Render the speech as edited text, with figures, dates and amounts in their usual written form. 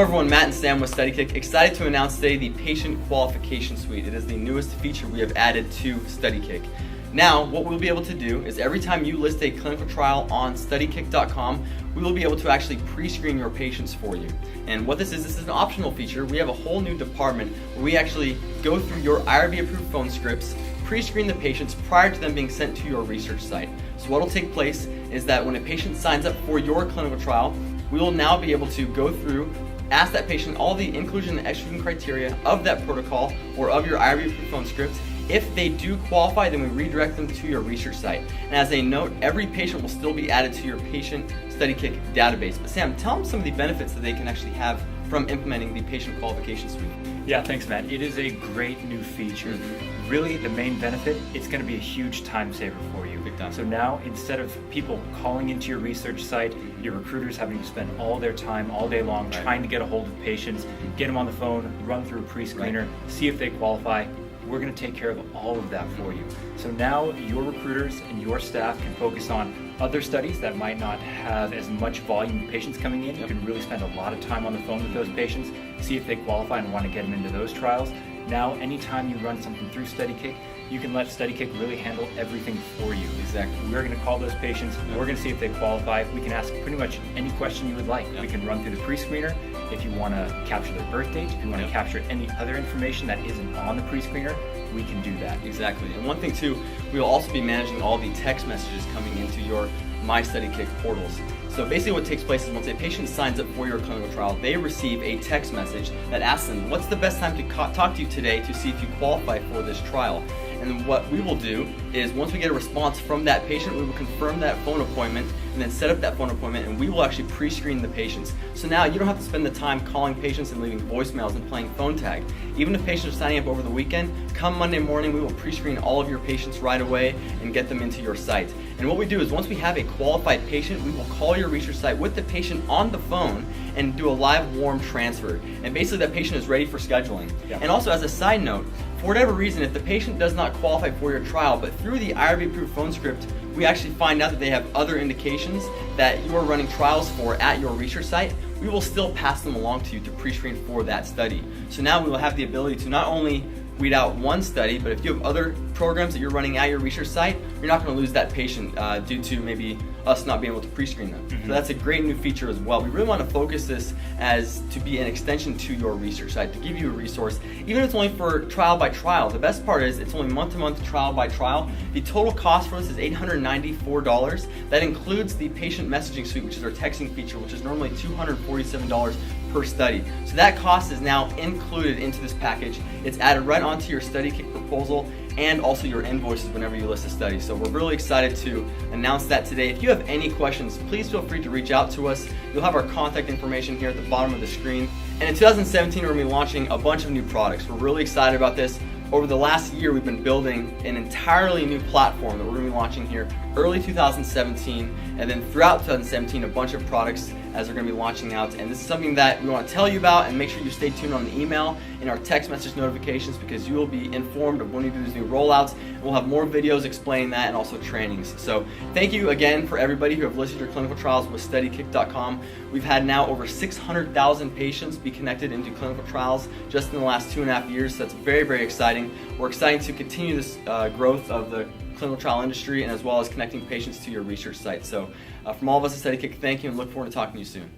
Hello everyone, Matt and Sam with StudyKIK. Excited to announce today the Patient Qualification Suite. It is the newest feature we have added to StudyKIK. Now, what we'll be able to do is every time you list a clinical trial on StudyKIK.com, we will be able to actually pre-screen your patients for you. And what this is an optional feature. We have a whole new department where we actually go through your IRB-approved phone scripts, pre-screen the patients prior to them being sent to your research site. So what will take place is that when a patient signs up for your clinical trial, we will now be able to go through, ask that patient all the inclusion and exclusion criteria of that protocol or of your IRB-approved phone script. If they do qualify, then we redirect them to your research site. And as a note, every patient will still be added to your patient StudyKIK database. But Sam, tell them some of the benefits that they can actually have from implementing the Patient Qualification Suite. Yeah, thanks, Matt. It is a great new feature. Really, the main benefit, it's going to be a huge time saver for you. Big time. So now, instead of people calling into your research site, your recruiters having to spend all their time, all day long, trying to get a hold of patients, get them on the phone, run through a pre-screener, see if they qualify, we're going to take care of all of that for you. So now your recruiters and your staff can focus on other studies that might not have as much volume of patients coming in. You can really spend a lot of time on the phone with those patients, see if they qualify and want to get them into those trials. Now, anytime you run something through StudyKIK, you can let StudyKIK really handle everything for you. Exactly. We're going to call those patients, we're going to see if they qualify. We can ask pretty much any question you would like. We can run through the pre-screener. If you want to capture their birth date, if you want to capture any other information that isn't on the pre-screener, we can do that. Exactly. And one thing too, we will also be managing all the text messages coming into your My StudyKIK portals. So basically what takes place is once a patient signs up for your clinical trial, they receive a text message that asks them, what's the best time to talk to you today to see if you qualify for this trial? And what we will do is once we get a response from that patient, we will confirm that phone appointment and then set up that phone appointment, and we will actually pre-screen the patients. So now you don't have to spend the time calling patients and leaving voicemails and playing phone tag. Even if patients are signing up over the weekend, come Monday morning, we will pre-screen all of your patients right away and get them into your site. And what we do is once we have a qualified patient, we will call your research site with the patient on the phone and do a live warm transfer. And basically that patient is ready for scheduling. And also as a side note, for whatever reason, if the patient does not qualify for your trial, but through the IRB-approved phone script, we actually find out that they have other indications that you are running trials for at your research site, we will still pass them along to you to pre-screen for that study. So now we will have the ability to not only weed out one study, but if you have other programs that you're running at your research site, you're not going to lose that patient due to maybe us not being able to pre-screen them. So that's a great new feature as well. We really want to focus this as to be an extension to your research site, to give you a resource, even if it's only for trial by trial. The best part is it's only month-to-month trial by trial. The total cost for this is $894. That includes the patient messaging suite, which is our texting feature, which is normally $247 per study. So that cost is now included into this package. It's added right onto your StudyKIK proposal and also your invoices whenever you list a study. So we're really excited to announce that today. If you have any questions, please feel free to reach out to us. You'll have our contact information here at the bottom of the screen. And in 2017, we're going to be launching a bunch of new products. We're really excited about this. Over the last year, we've been building an entirely new platform that we're going to be launching here early 2017, and then throughout 2017, a bunch of products as we're going to be launching out. And this is something that we want to tell you about, and make sure you stay tuned on the email and our text message notifications, because you will be informed of when we do these new rollouts. And we'll have more videos explaining that and also trainings. So thank you again for everybody who have listed your clinical trials with StudyKIK.com. We've had now over 600,000 patients be connected into clinical trials just in the last 2.5 years. So that's very, very exciting. We're excited to continue this growth of the clinical trial industry, and as well as connecting patients to your research site. So from all of us at StudyKIK, thank you and look forward to talking to you soon.